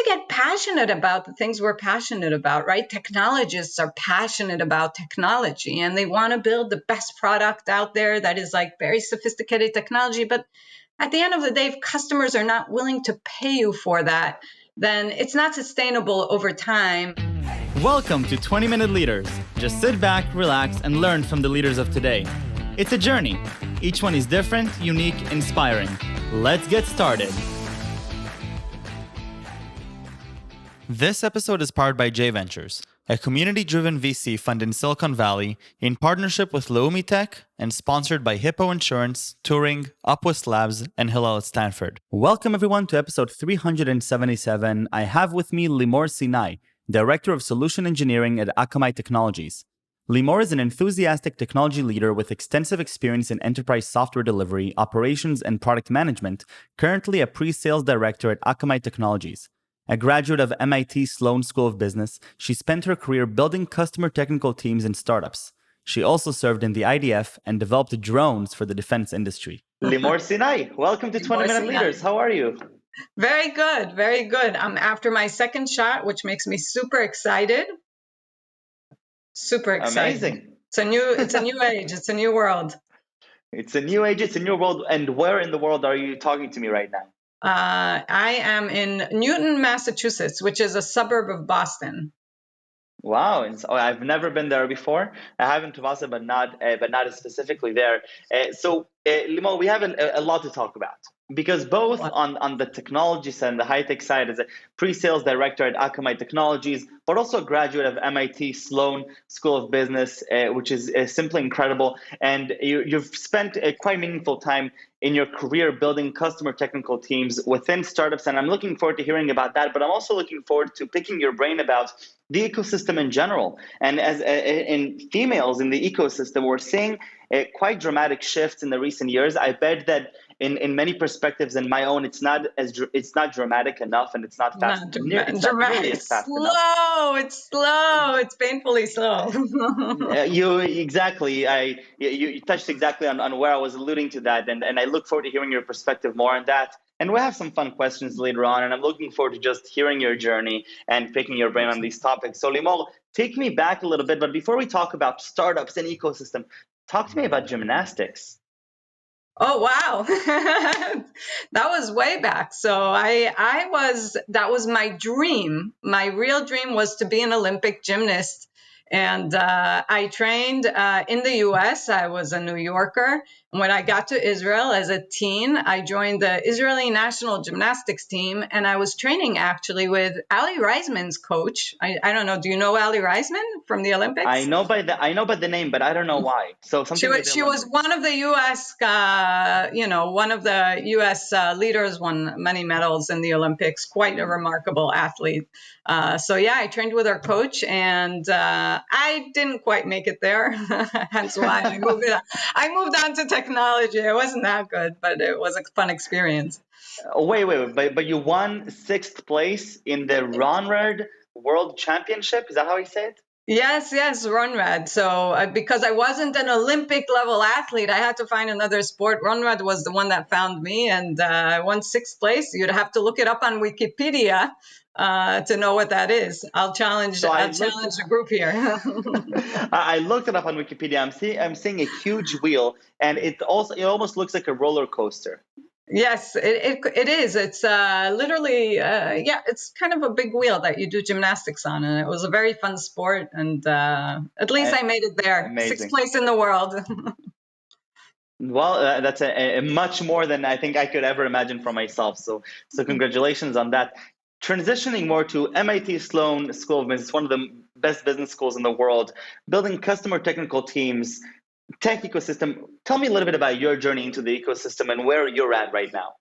get passionate about the things we're passionate about, right? Technologists are passionate about technology and they want to build the best product out there that is like very sophisticated technology. But at the end of the day, if customers are not willing to pay you for that, then it's not sustainable over time. Welcome to 20-Minute Leaders. Just sit back, relax, and learn from the leaders of today. It's a journey. Each one is different, unique, inspiring. Let's get started. This episode is powered by J Ventures, a community-driven VC fund in Silicon Valley in partnership with Leumi Tech and sponsored by Hippo Insurance, Turing, Upwest Labs, and Hillel at Stanford. Welcome everyone to episode 377. I have with me Limor Sinay, Director of Solution Engineering at Akamai Technologies. Limor is an enthusiastic technology leader with extensive experience in enterprise software delivery, operations, and product management, currently a pre-sales director at Akamai Technologies. A graduate of MIT Sloan School of Business, she spent her career building customer technical teams in startups. She also served in the IDF and developed drones for the defense industry. Limor Sinay, welcome to 20-Minute Leaders. How are you? Very good, very good. I'm after my second shot, which makes me super excited. Super excited. Amazing. It's a new age. It's a new world. It's a new age. It's a new world. And where in the world are you talking to me right now? I am in Newton, Massachusetts, which is a suburb of Boston. Wow, and so I've never been there before. I have been to Boston, but not specifically there. Limor, we have a lot to talk about because both on the technology side and the high-tech side as a pre-sales director at Akamai Technologies, but also a graduate of MIT Sloan School of Business, which is simply incredible. And you've spent a quite meaningful time in your career building customer technical teams within startups. And I'm looking forward to hearing about that, but I'm also looking forward to picking your brain about the ecosystem in general. And as in females in the ecosystem, we're seeing quite dramatic shifts in the recent years. I bet that in many perspectives, in my own, it's not dramatic enough, and it's not fast. It's slow. It's slow. It's painfully slow. You touched exactly on where I was alluding to that, and I look forward to hearing your perspective more on that. And we'll have some fun questions later on, and I'm looking forward to just hearing your journey and picking your brain on these topics. So Limor, take me back a little bit, but before we talk about startups and ecosystem, talk to me about gymnastics. Oh, wow. That was way back. So that was my dream. My real dream was to be an Olympic gymnast. And I trained in the US. I was a New Yorker. And when I got to Israel as a teen, I joined the Israeli national gymnastics team. And I was training actually with Ali Reisman's coach. I don't know. Do you know Ali Reisman from the Olympics? I know by the name, but I don't know why. So she was one of the U.S. One of the U.S. Leaders, won many medals in the Olympics. Quite a remarkable athlete. I trained with her coach, and I didn't quite make it there. Hence why I moved on to technology. It wasn't that good, but it was a fun experience. Wait, but you won 6th place in the Ronrad World Championship. Is that how you say it? Yes, Runrad. So because I wasn't an Olympic level athlete, I had to find another sport. Runrad was the one that found me, and I won 6th place. You'd have to look it up on Wikipedia to know what that is. I'll challenge the group here. I looked it up on Wikipedia. I'm seeing a huge wheel, and it almost looks like a roller coaster. Yes, it is. It's literally, it's kind of a big wheel that you do gymnastics on. And it was a very fun sport. And at least I made it there. Amazing. 6th place in the world. Well, that's a much more than I think I could ever imagine for myself. So congratulations on that. Transitioning more to MIT Sloan School of Business, one of the best business schools in the world, building customer technical teams, tech ecosystem. Tell me a little bit about your journey into the ecosystem and where you're at right now.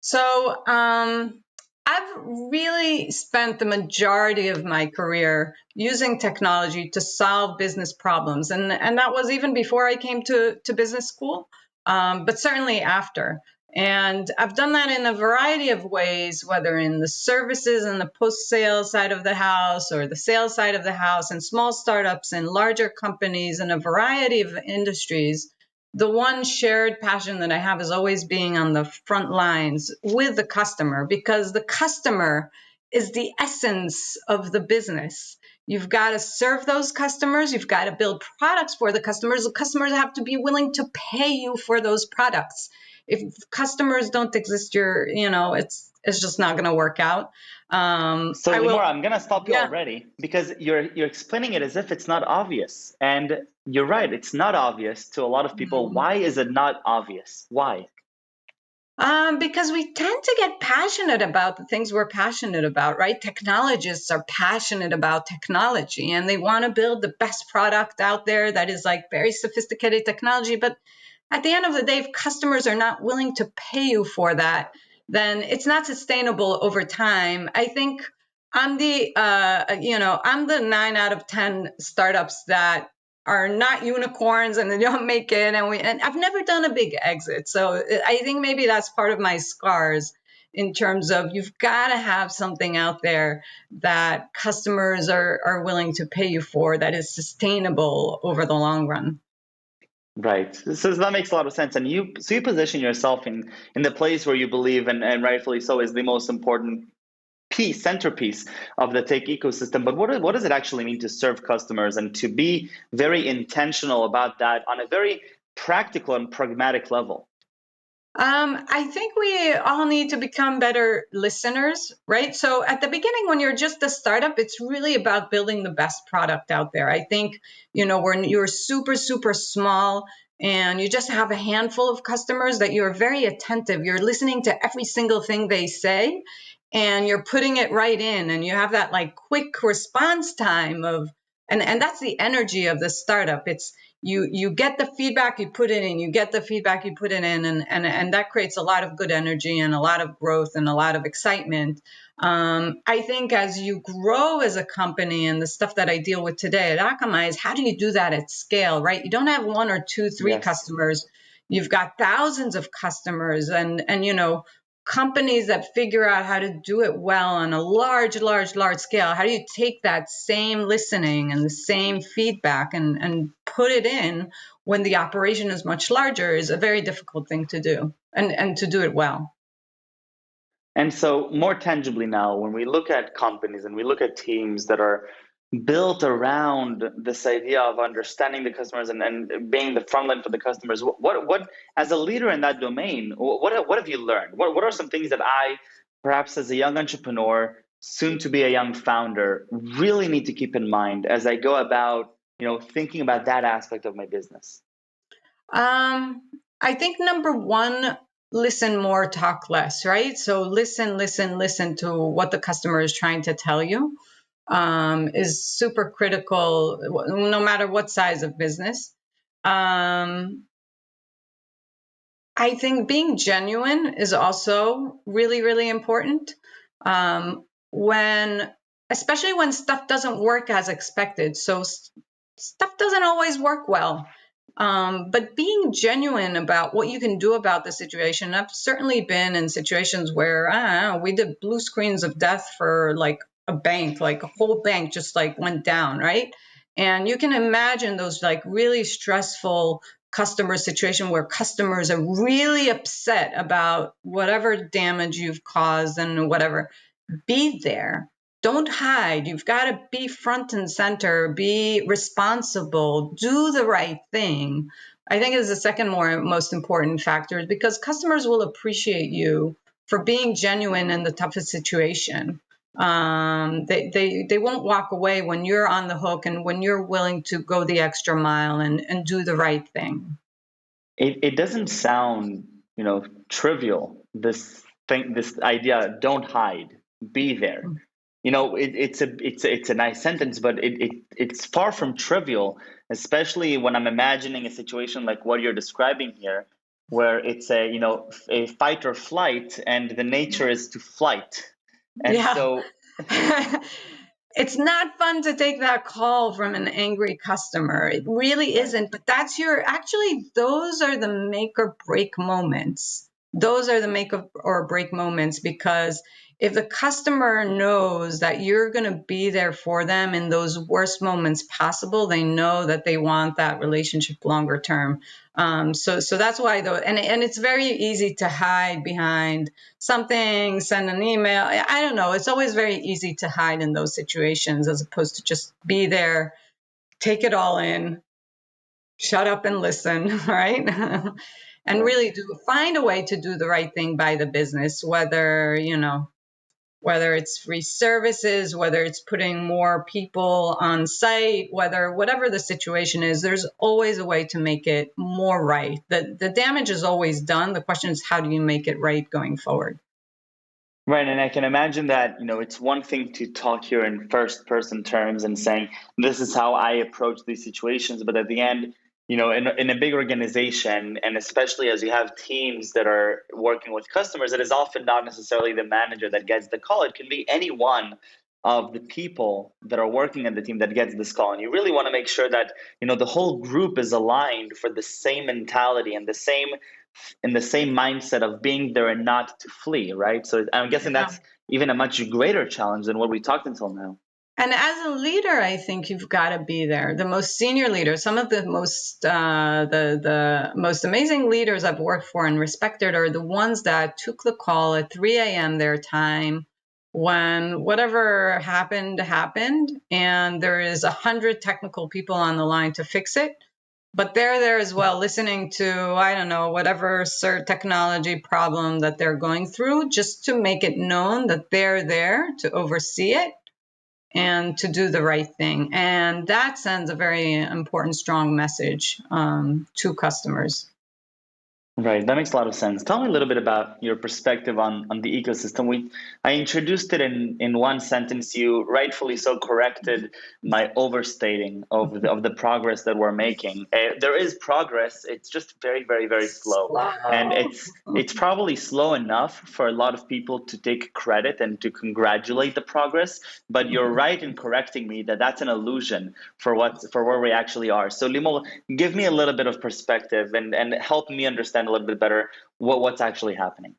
So I've really spent the majority of my career using technology to solve business problems. And that was even before I came to business school, but certainly after. And I've done that in a variety of ways, whether in the services and the post-sales side of the house or the sales side of the house, and small startups and larger companies in a variety of industries. The one shared passion that I have is always being on the front lines with the customer, because the customer is the essence of the business. You've got to serve those customers. You've got to build products for the customers. The customers have to be willing to pay you for those products. If customers don't exist, it's just not going to work out. So I Limor, will, I'm gonna stop you yeah. already because you're explaining it as if it's not obvious. And you're right, it's not obvious to a lot of people. Why is it not obvious? Why? Because we tend to get passionate about the things we're passionate about, right? Technologists are passionate about technology and they want to build the best product out there that is like very sophisticated technology. But at the end of the day, if customers are not willing to pay you for that, then it's not sustainable over time. I think I'm the 9 out of 10 startups that are not unicorns and they don't make it. And I've never done a big exit. So I think maybe that's part of my scars in terms of you've got to have something out there that customers are willing to pay you for that is sustainable over the long run. Right. So that makes a lot of sense. And you position yourself in the place where you believe, and rightfully so, is the most important centerpiece of the tech ecosystem. But what does it actually mean to serve customers and to be very intentional about that on a very practical and pragmatic level? I think we all need to become better listeners, right? So at the beginning, when you're just a startup, it's really about building the best product out there. I think, when you're super, super small and you just have a handful of customers that you're very attentive, you're listening to every single thing they say and you're putting it right in and you have that like quick response time and that's the energy of the startup. It's you get the feedback, you put it in, you get the feedback, you put it in, and that creates a lot of good energy and a lot of growth and a lot of excitement. I think as you grow as a company, and the stuff that I deal with today at Akamai is how do you do that at scale, right? You don't have one or two, three Yes. customers. You've got thousands of customers and companies that figure out how to do it well on a large scale. How do you take that same listening and the same feedback and put it in when the operation is much larger is a very difficult thing to do and to do it well. And so, more tangibly now, when we look at companies and we look at teams that are built around this idea of understanding the customers and being the front line for the customers, what as a leader in that domain, what have you learned? What are some things that I, perhaps as a young entrepreneur, soon to be a young founder, really need to keep in mind as I go about, thinking about that aspect of my business? I think number one, listen more, talk less, right? So listen to what the customer is trying to tell you is super critical, no matter what size of business. I think being genuine is also really, really important. Especially when stuff doesn't work as expected. So stuff doesn't always work well. But being genuine about what you can do about the situation. I've certainly been in situations where we did blue screens of death for like a bank, like a whole bank just like went down, right? And you can imagine those like really stressful customer situation where customers are really upset about whatever damage you've caused and whatever. Be there. Don't hide. You've got to be front and center, be responsible, do the right thing. I think is the second most important factor because customers will appreciate you for being genuine in the toughest situation. They won't walk away when you're on the hook and when you're willing to go the extra mile and do the right thing. It doesn't sound, trivial. This idea, don't hide, be there. It's a nice sentence, but it's far from trivial, especially when I'm imagining a situation like what you're describing here, where it's a fight or flight, and the nature is to flight, and Yeah. so It's not fun to take that call from an angry customer. It really right. isn't. But those are the make or break moments. Those are the make or break moments because if the customer knows that you're going to be there for them in those worst moments possible, they know that they want that relationship longer term. So that's why though, and it's very easy to hide behind something, send an email. I don't know. It's always very easy to hide in those situations as opposed to just be there, take it all in, shut up and listen, right? And really find a way to do the right thing by the business, whether it's free services, whether it's putting more people on site, whatever the situation is, there's always a way to make it more right. The damage is always done. The question is, how do you make it right going forward? Right, and I can imagine that, it's one thing to talk here in first person terms and saying, this is how I approach these situations. But at the end, in a big organization, and especially as you have teams that are working with customers, it is often not necessarily the manager that gets the call. It can be any one of the people that are working in the team that gets this call. And you really want to make sure that, the whole group is aligned for the same mentality and the same mindset of being there and not to flee, right? So I'm guessing that's even a much greater challenge than what we talked until now. And as a leader, I think you've got to be there. The most senior leaders, some of the most the most amazing leaders I've worked for and respected are the ones that took the call at 3 a.m. their time when whatever happened, and there is 100 technical people on the line to fix it. But they're there as well, listening to, I don't know, whatever technology problem that they're going through, just to make it known that they're there to oversee it and to do the right thing. And that sends a very important, strong message to customers. Right, that makes a lot of sense. Tell me a little bit about your perspective on the ecosystem. I introduced it in one sentence. You rightfully so corrected my overstating of the progress that we're making. There is progress. It's just very, very, very slow, and it's probably slow enough for a lot of people to take credit and to congratulate the progress. But you're right in correcting me that that's an illusion for where we actually are. So Limor, give me a little bit of perspective and help me understand a little bit better what's actually happening.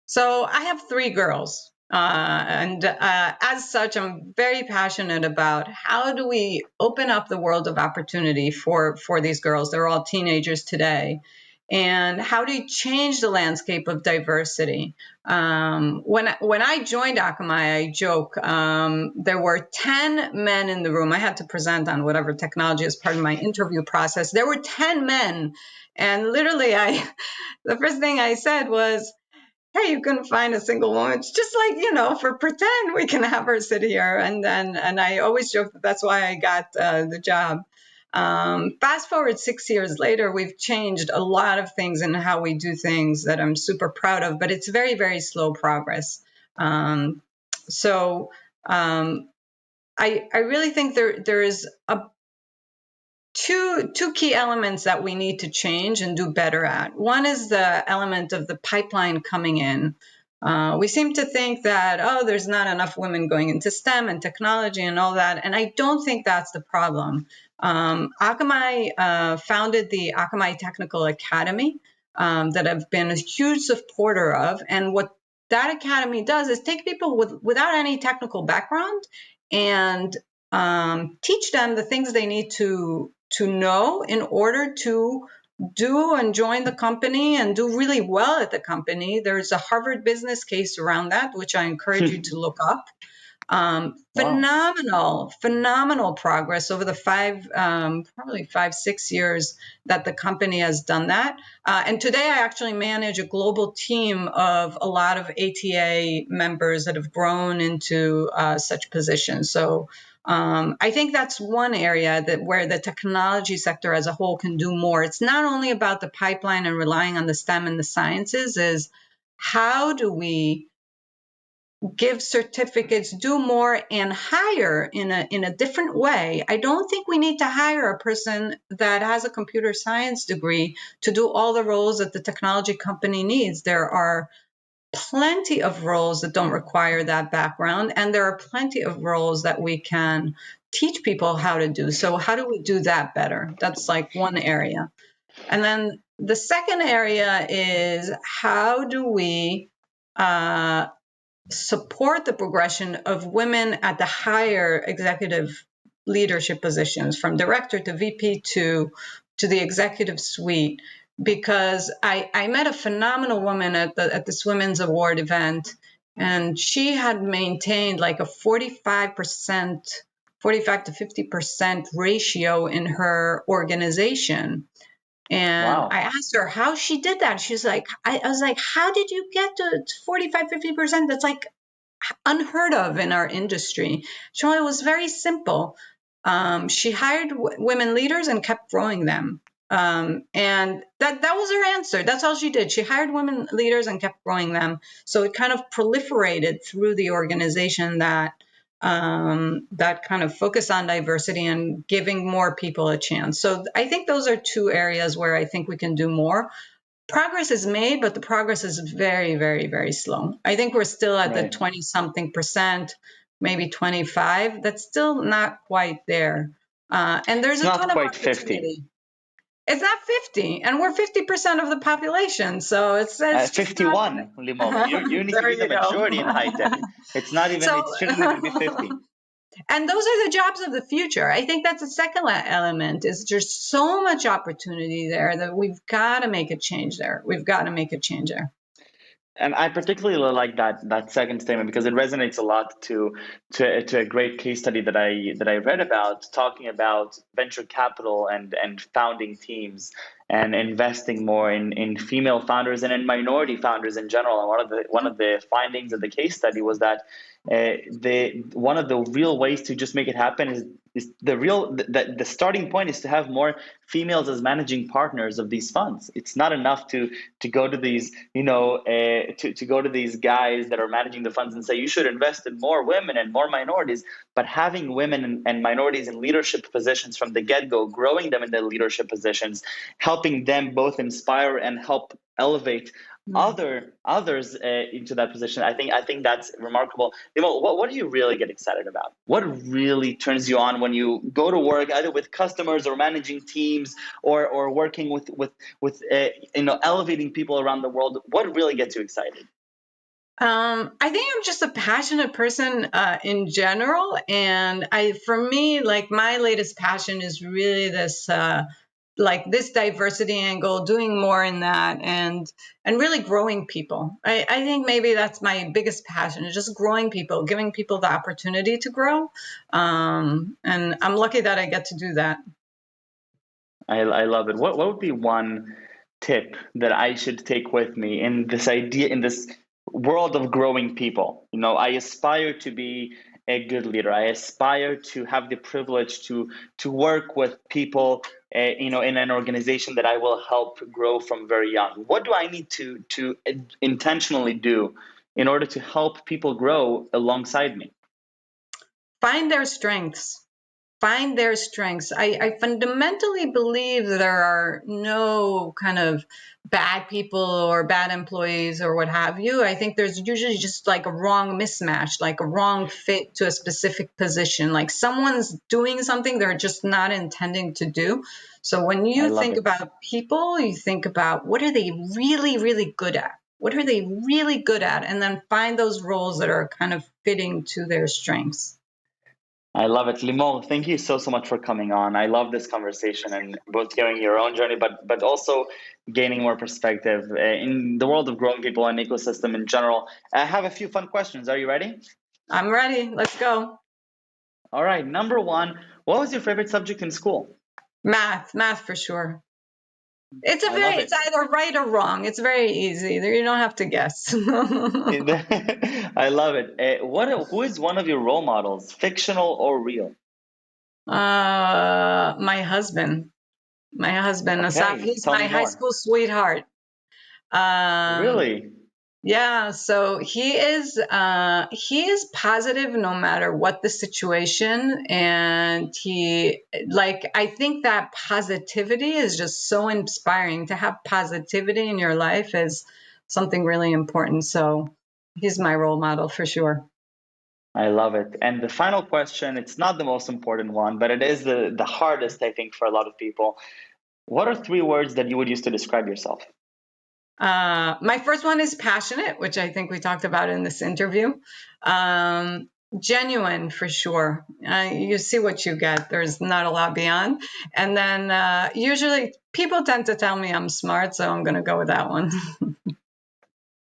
So I have 3 girls. And as such, I'm very passionate about how do we open up the world of opportunity for these girls. They're all teenagers today. And how do you change the landscape of diversity? When I joined Akamai, I joke, there were 10 men in the room. I had to present on whatever technology as part of my interview process. There were 10 men. And literally, the first thing I said was, hey, you couldn't find a single woman. It's just like, for pretend we can have her sit here. And I always joke that that's why I got the job. Fast forward 6 years later, we've changed a lot of things in how we do things that I'm super proud of, but it's very, very slow progress. So I really think there is two key elements that we need to change and do better at. One is the element of the pipeline coming in. We seem to think that, there's not enough women going into STEM and technology and all that. And I don't think that's the problem. Akamai founded the Akamai Technical Academy that I've been a huge supporter of. And what that academy does is take people without any technical background and teach them the things they need to know in order to do and join the company and do really well at the company. There's a Harvard business case around that, which I encourage you to look up. Phenomenal progress over the probably 5-6 years that the company has done that. And today I actually manage a global team of a lot of ATA members that have grown into such positions. So I think that's one area where the technology sector as a whole can do more. It's not only about the pipeline and relying on the STEM and the sciences, is how do we give certificates, do more, and hire in a different way. I don't think we need to hire a person that has a computer science degree to do all the roles that the technology company needs. There are plenty of roles that don't require that background, and there are plenty of roles that we can teach people how to do. So how do we do that better? That's like one area. And then the second area is how do we support the progression of women at the higher executive leadership positions, from director to VP to the executive suite. Because I met a phenomenal woman at this Women's Award event, and she had maintained like a 45% 45 to 50% ratio in her organization. And I Wow. asked her how she did that. She's like, I was like, how did you get to 45, 50%? That's like unheard of in our industry. So it was very simple. She hired women leaders and kept growing them. And that was her answer. That's all she did. She hired women leaders and kept growing them. So it kind of proliferated through the organization, that kind of focus on diversity and giving more people a chance. So I think those are two areas where I think we can do more. Progress is made, but the progress is very, very, very slow. I think we're still at the Right. 20 something percent, maybe 25. That's still not quite there. And there's It's a not ton of quite 50. opportunity. It's not 50, and we're 50% of the population. So it's just not. 51, Limor. You need to There be the you go. majority in high tech. It's not even, So, it shouldn't even be 50. and those are the jobs of the future. I think that's the second element, is there's so much opportunity there that we've got to make a change there. We've got to make a change there. And I particularly like that second statement because it resonates a lot to a great case study that I read about, talking about venture capital and founding teams and investing more in female founders and in minority founders in general. And one of the findings of the case study was that the one of the real ways to just make it happen is the starting point is to have more females as managing partners of these funds. It's not enough to go to these, to go to these guys that are managing the funds and say you should invest in more women and more minorities, but having women and minorities in leadership positions from the get-go, growing them in the leadership positions, helping them both inspire and help elevate others into that position. I think that's remarkable. What do you really get excited about? What really turns you on when you go to work, either with customers or managing teams or working with elevating people around the world? What really gets you excited? I think I'm just a passionate person in general, and for me, like my latest passion is really this, like this diversity angle, doing more in that, and really growing people. I think maybe that's my biggest passion, is just growing people, giving people the opportunity to grow, and I'm lucky that I get to do that. I love it. What would be one tip that I should take with me in this idea, in this world of growing people? I aspire to be a good leader. I aspire to have the privilege to work with people, in an organization that I will help grow from very young. What do I need to intentionally do in order to help people grow alongside me? Find their strengths. Find their strengths. I fundamentally believe that there are no kind of bad people or bad employees or what have you. I think there's usually just like a wrong mismatch, like a wrong fit to a specific position. Like someone's doing something they're just not intending to do. So when I you love think it. about people, you think about what are they really, really good at? What are they really good at? And then find those roles that are kind of fitting to their strengths. I love it. Limor, thank you so much for coming on. I love this conversation and both hearing your own journey, but also gaining more perspective in the world of growing people and ecosystem in general. I have a few fun questions. Are you ready? I'm ready. Let's go. All right. Number one, what was your favorite subject in school? Math for sure. I love It's it. either right or wrong. It's very easy. You don't have to guess. I love it. Who is one of your role models, fictional or real? My husband. My husband, Asaf, Okay, he's tell my me high more. school sweetheart. Um, Really? yeah, so he is positive no matter what the situation, and I think that positivity is just so inspiring. To have positivity in your life is something really important. So he's my role model for sure. I love it. And the final question, it's not the most important one, but it is the hardest, I think, for a lot of people. What are three words that you would use to describe yourself? My first one is passionate, which I think we talked about in this interview. Genuine, for sure. You see what you get. There's not a lot beyond. And then usually people tend to tell me I'm smart, so I'm going to go with that one.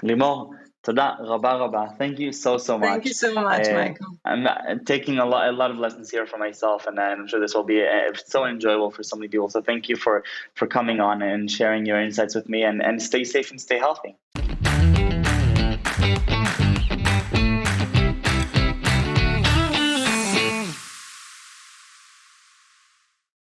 Limor, toda raba raba. Thank you so much. Thank you so much, Michael. I'm taking a lot of lessons here for myself, and I'm sure this will be so enjoyable for so many people. So thank you for coming on and sharing your insights with me, and stay safe and stay healthy.